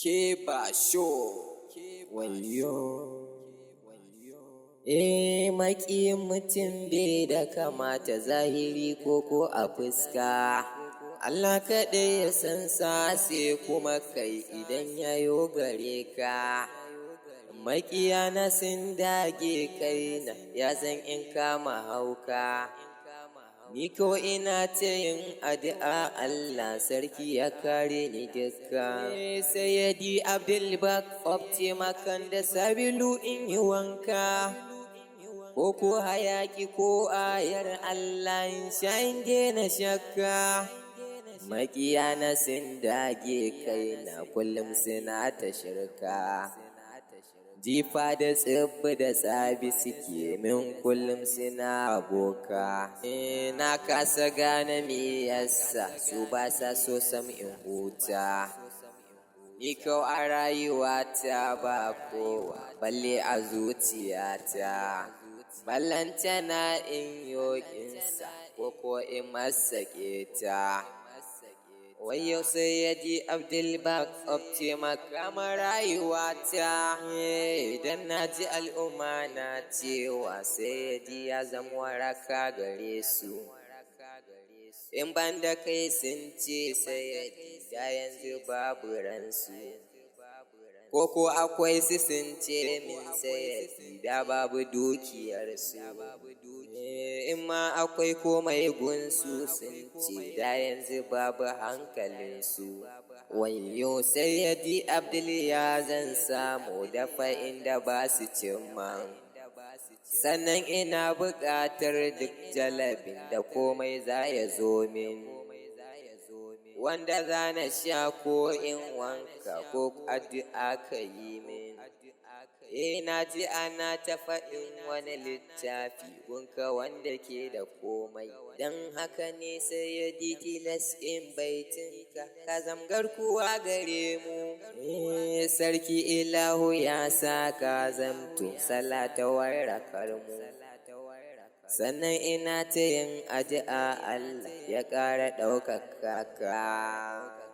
Ke ba sho wayo. Maƙiyin mutum bai da kamata zahiri ko a fuska. Allah kaɗai ya san sa sai kuma kai idan yayo gare ka. Maƙiya na sun dage kaina ya san in kama hauka. Ni ko ina ta yin addu'a Allah sarki ya kare ni dukka. Sayyadi Abdul Bak taimakan da sabilu in yi wanka. Ko hayaki ko ayar Allah in sha in daina shakka. Maƙiya na sun dage kaina kullum suna ta shirka. Jifa da tsibbi da tsabi suke min kullum suna aboka. Na kasa gane me yasa su ba sa so sam in huta. Ni kau a rayuwata ba kowa balle a zuciyata. Ballantana in yokinsa ko in masa keta. Wayo Sayyadi Abdul Bak taimaka ma rayuwata. Idan na ji al'umma na cewa Sayyadi ya zama waraka gare su. In ban da kai sun ce Sayyadi da yanzu babu ransu. Ko akwai su sun ce min Sayyadi da babu dukiyarsu. In ma akwai komai gunsu sun ce da yanzu babu hankalinsu. Wayo Sayyadi Abdul ya zan samu dafa inda ba su cimma. Sannan ina buƙatar duk jalabin da komai za ya zo min. Wanda za na sha ko in wanka ko addu'a ka yi min. Na ji ana ta faɗin wani littafi gunka wanda ke da komai. Don haka ne Sayyadi tilas in baitinka ka zamgar kuwa gare mu. Sarki ilahu ya sa ka zamto salata warakar mu. Sannan ina ta yin addu'a Allah ya ƙara ɗaukaka ka.